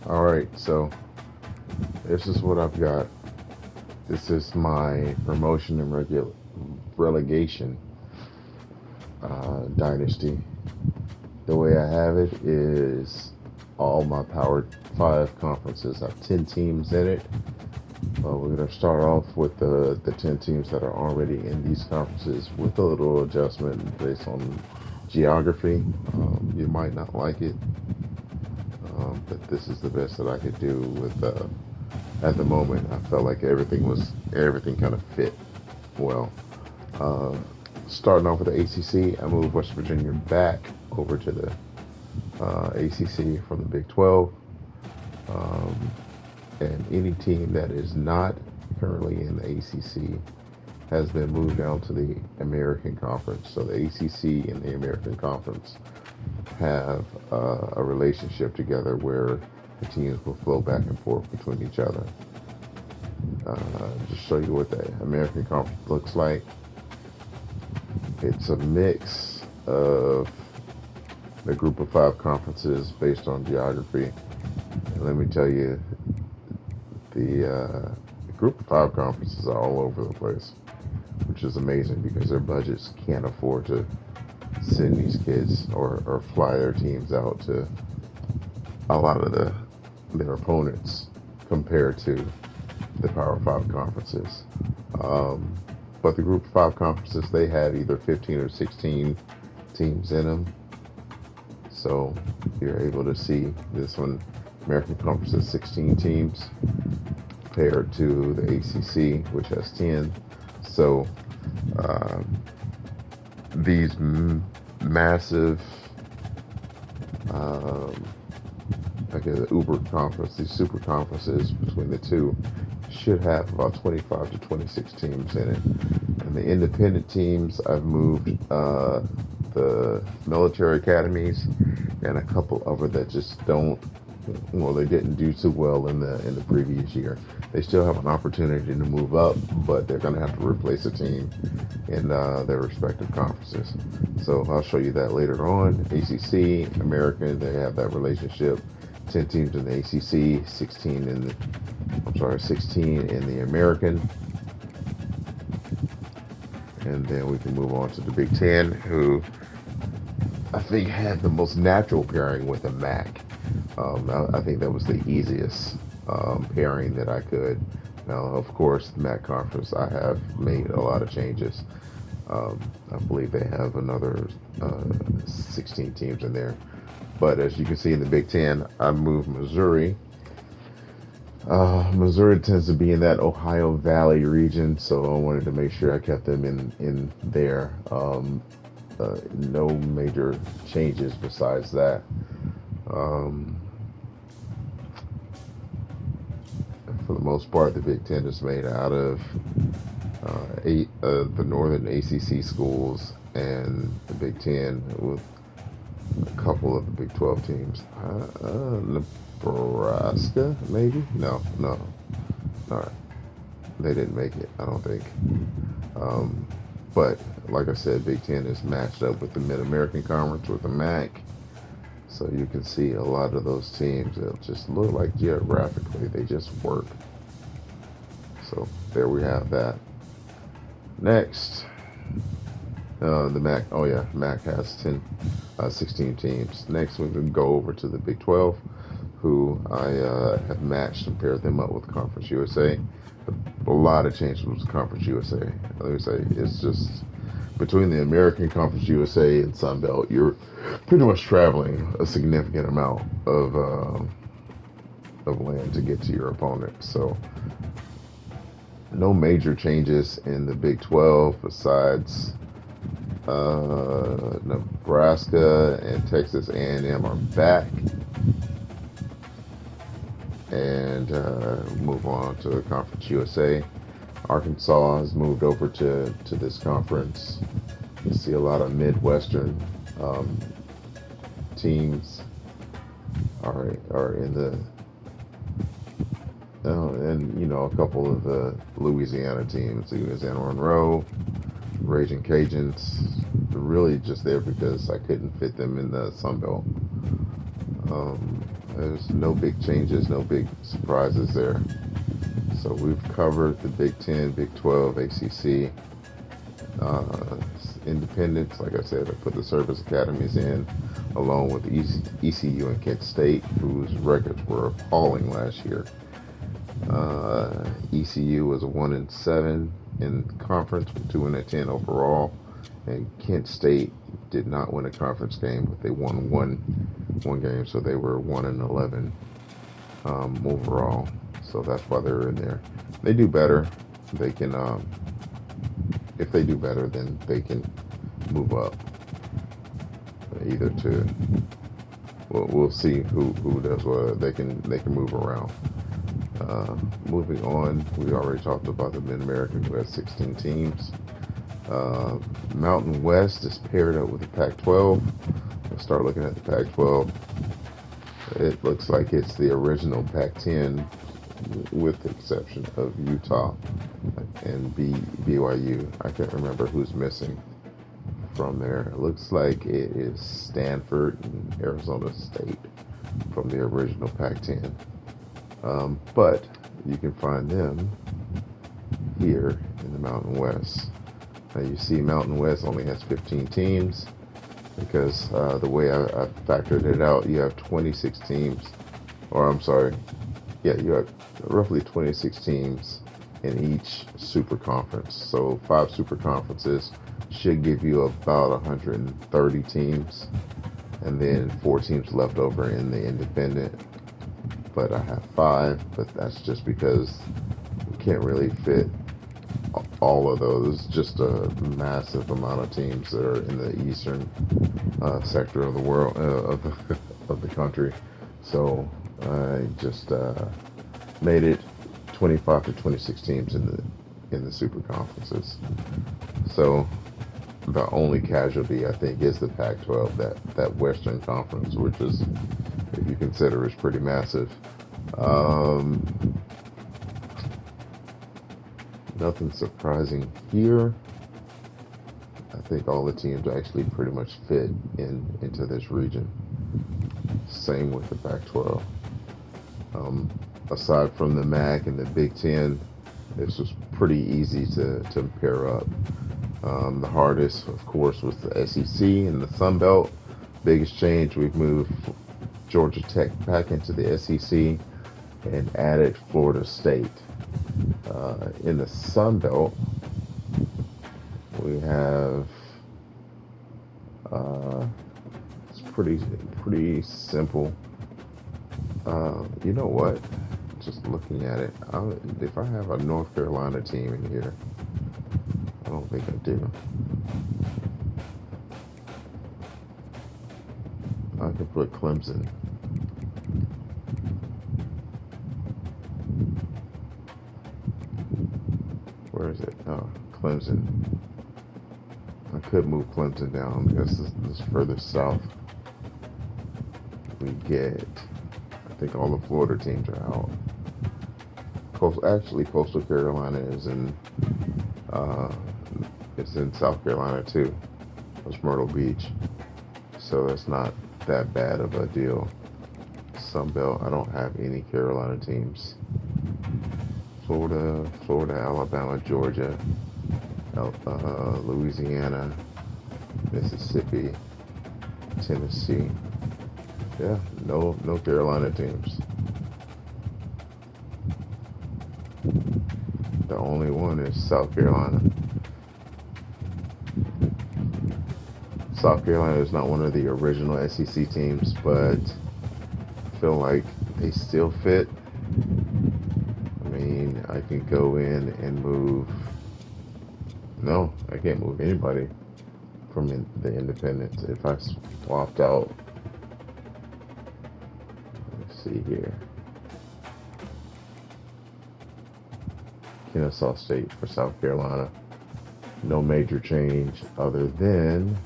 All right, so this is what I've got. This is my promotion and relegation dynasty. The way I have it is all my Power 5 conferences have 10 teams in it. We're going to start off with the 10 teams that are already in these conferences with a little adjustment based on geography. You might not like it, but this is the best that I could do with at the moment. I felt like everything kind of fit well. Uh, Starting off with the ACC, I moved West Virginia back over to the ACC from the Big 12. Um, and any team that is not currently in the ACC has been moved down to the American Conference. So the ACC and the American Conference have a relationship together where the teams will flow back and forth between each other. Just show you what the American Conference looks like. It's a mix of the group of five conferences based on geography. And let me tell you, the group of five conferences are all over the place, which is amazing because their budgets can't afford to send these kids or fly their teams out to a lot of their opponents compared to the Power Five conferences. Um, but the Group of Five conferences, they have either 15 or 16 teams in them. So you're able to see this one. American Conference has 16 teams compared to the ACC, which has 10. So um, these massive, um, like a Uber conference, these super conferences between the two should have about 25 to 26 teams in it. And the independent teams, I've moved the military academies and a couple of them that just don't, well, they didn't do too well in the previous year. They still have an opportunity to move up, but they're going to have to replace a team in their respective conferences. So I'll show you that later on. ACC, American, they have that relationship. 10 teams in the ACC, 16 in the, I'm sorry, 16 in the American. And then we can move on to the Big Ten, who I think had the most natural pairing with the MAC. I think that was the easiest pairing that I could. Now, of course, the MAC conference, I have made a lot of changes. I believe they have another 16 teams in there. But as you can see in the Big Ten, I moved Missouri. Missouri tends to be in that Ohio Valley region, so I wanted to make sure I kept them in there. No major changes besides that. Um, for the most part, the Big Ten is made out of the northern ACC schools and the Big Ten with a couple of the Big 12 teams. Nebraska, maybe? No. All right. They didn't make it, I don't think. Um, but like I said, Big Ten is matched up with the Mid American Conference with the MAC. So you can see a lot of those teams that just look like geographically, they just work. So there we have that. Next, the MAC. Oh yeah, MAC has 16 teams. Next, we can go over to the Big 12, who I have matched and paired them up with Conference USA. A lot of changes with Conference USA. Let me say, it's just between the American Conference USA and Sun Belt, you're pretty much traveling a significant amount of land to get to your opponent. So no major changes in the Big 12 besides Nebraska and Texas A&M are back, and move on to Conference USA. Arkansas has moved over to this conference. You see a lot of Midwestern um, teams are in the and a couple of the Louisiana teams, Louisiana Monroe, Raging Cajuns, really just there because I couldn't fit them in the Sun Belt. There's no big changes, no big surprises there. So we've covered the Big Ten, Big 12, ACC, uh, independents. Like I said, I put the service academies in, along with ECU and Kent State, whose records were appalling last year. ECU was a 1-7 in conference with 2-10 overall, and Kent State did not win a conference game, but they won one game, so they were 1-11 overall. So that's why they're in there. They do better. They can, if they do better, then they can move up either to. We'll see who does what. They can move around. Moving on, we already talked about the Mid American, who has 16 teams. Mountain West is paired up with the Pac-12. Let's start looking at the Pac-12. It looks like it's the original Pac-10, with the exception of Utah and BYU. I can't remember who's missing from there. It looks like it is Stanford and Arizona State from the original Pac-10. But you can find them here in the Mountain West. Now you see Mountain West only has 15 teams because the way I factored it out, you have 26 teams, or I'm sorry, yeah, you have roughly 26 teams in each super conference. So 5 super conferences should give you about 130 teams, and then 4 teams left over in the independent. But I have 5, but that's just because we can't really fit all of those. Just a massive amount of teams that are in the eastern sector of the world, of the country. So I just made it 25 to 26 teams in the super conferences. So the only casualty, I think, is the Pac-12, that Western Conference, which is, if you consider, is pretty massive. Nothing surprising here. I think all the teams actually pretty much fit into this region. Same with the Pac-12. Aside from the MAC and the Big Ten, this was pretty easy to pair up. The hardest, of course, was the SEC and the Sun Belt. Biggest change, we've moved Georgia Tech back into the SEC and added Florida State. In the Sun Belt, we have it's pretty simple. You know what? Just looking at it, if I have a North Carolina team in here, I don't think I do. I could put Clemson. Where is it? Oh, Clemson. I could move Clemson down because this is further south. We get, I think all the Florida teams are out. Actually, Coastal Carolina is it's in South Carolina too. It's Myrtle Beach, so that's not that bad of a deal. Sun Belt, I don't have any Carolina teams. Florida, Alabama, Georgia, Louisiana, Mississippi, Tennessee. Yeah, no Carolina teams. The only one is South Carolina. South Carolina is not one of the original SEC teams, but I feel like they still fit. I mean, I can go in and move. No, I can't move anybody from the independents. If I swapped out, let's see here, Kennesaw State for South Carolina. No major change other than,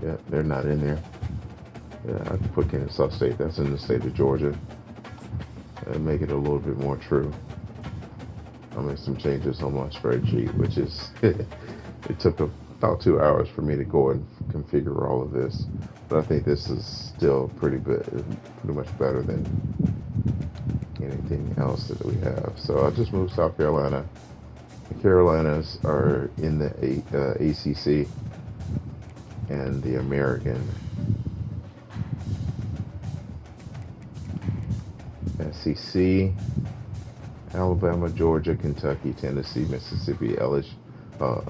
yeah, they're not in there. Yeah, I can put Kennesaw State. That's in the state of Georgia. And make it a little bit more true. I'll make some changes on my spreadsheet, which is, it took about 2 hours for me to go and configure all of this. but I think this is still pretty good, pretty much better than anything else that we have. So I just moved South Carolina. The Carolinas are in the ACC and the American SEC. Alabama, Georgia, Kentucky, Tennessee, Mississippi,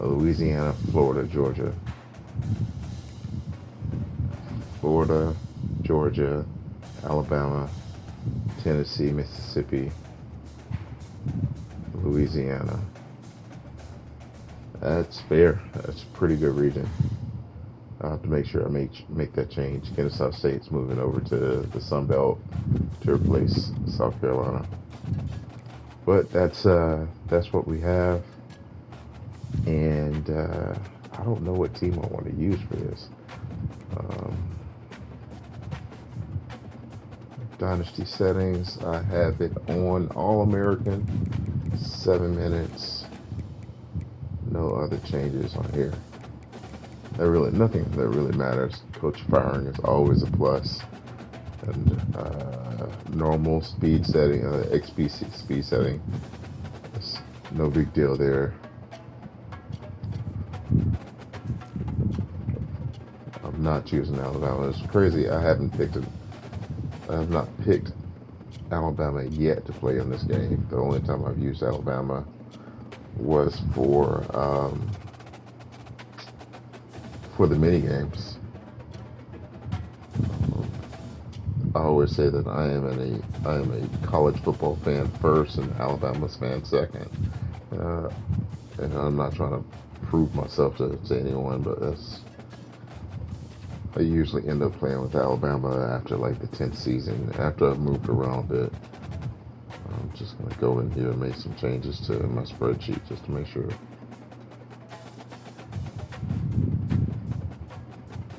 Louisiana, Florida, Georgia. Florida, Georgia, Alabama, Tennessee, Mississippi, Louisiana. That's fair. That's a pretty good region. I'll have to make sure I make that change. Kennesaw State's moving over to the Sun Belt to replace South Carolina. But that's what we have, and I don't know what team I want to use for this. Um, Dynasty settings, I have it on All American, 7 minutes. No other changes on here. Nothing that really matters. Coach firing is always a plus. And normal speed setting, XP speed setting, it's no big deal there. I'm not choosing Alabama. It's crazy. I have not picked Alabama yet to play in this game. The only time I've used Alabama was for the mini games. I always say that I am a college football fan first and Alabama's fan second. And I'm not trying to prove myself to anyone, but I usually end up playing with Alabama after like the 10th season. After I've moved around a bit, I'm just gonna go in here and make some changes to my spreadsheet just to make sure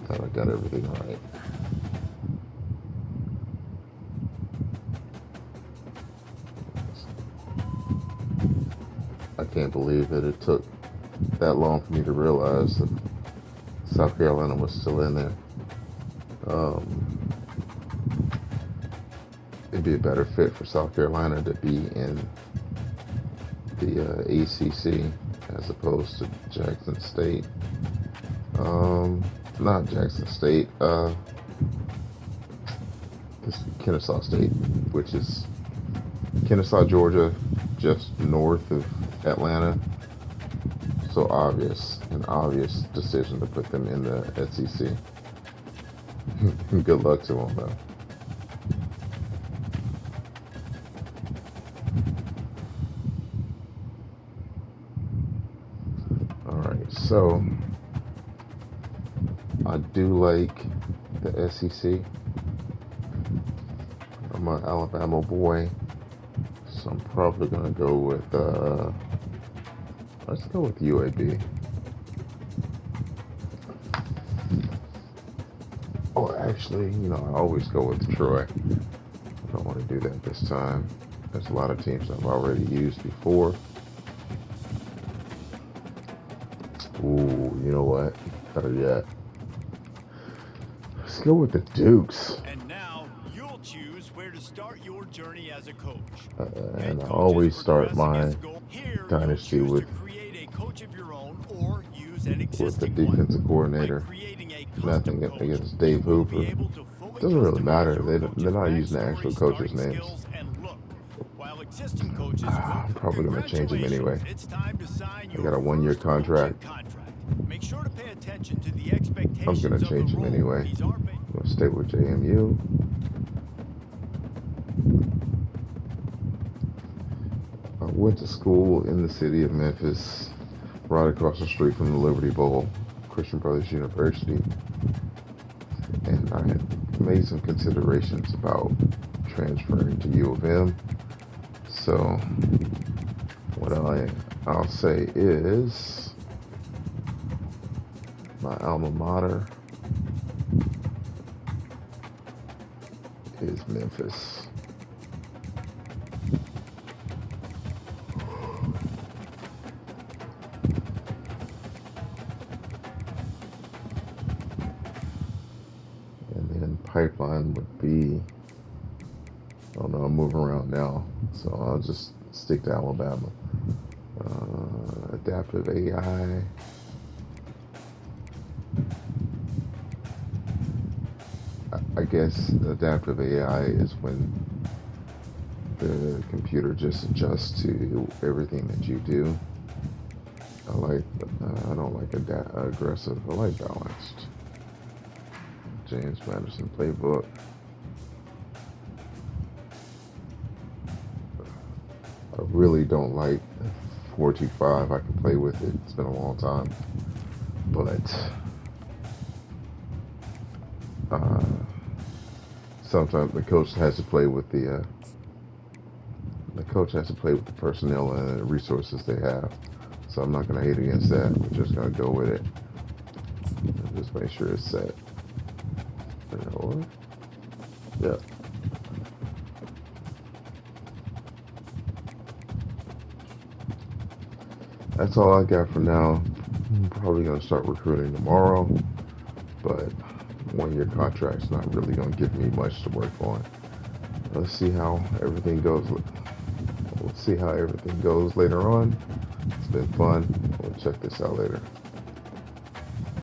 that I got everything right. I can't believe that it took that long for me to realize that South Carolina was still in there. It'd be a better fit for South Carolina to be in the ACC as opposed to Jackson State. Not Jackson State. This Kennesaw State, which is Kennesaw, Georgia, just north of Atlanta. So an obvious decision to put them in the SEC. Good luck to them, though. All right, so I do like the SEC. I'm an Alabama boy, so I'm probably gonna go with let's go with UAB. Oh, actually, I always go with Troy. I don't want to do that this time. There's a lot of teams I've already used before. Ooh, you know what? Better yet. Let's go with the Dukes. And now you'll choose where to start your journey as a coach. And I always start my dynasty with the defensive coordinator. Nothing against Dave Hooper. Doesn't really matter. They're not using the actual coaches' names. I'm probably going to change him anyway. I got a 1-year contract. I'm going to change him anyway. I'm going to stay with JMU. I went to school in the city of Memphis, right across the street from the Liberty Bowl, Christian Brothers University. And I had made some considerations about transferring to U of M. So what I'll say is my alma mater is Memphis. pipeline would be. Oh no, I'm moving around now, so I'll just stick to Alabama. Adaptive AI. I guess adaptive AI is when the computer just adjusts to everything that you do. I don't like aggressive. I like balanced. James Madison playbook. I really don't like 425. I can play with it. It's been a long time, but uh, sometimes the coach has to play with the personnel and the resources they have. So I'm not gonna hate against that. We're just gonna go with it and just make sure it's set. Or yeah, that's all I got for now. I'm probably gonna start recruiting tomorrow, but 1 year contract's not really gonna give me much to work on. Let's see how everything goes. We'll see how everything goes later on. It's been fun. We'll check this out later.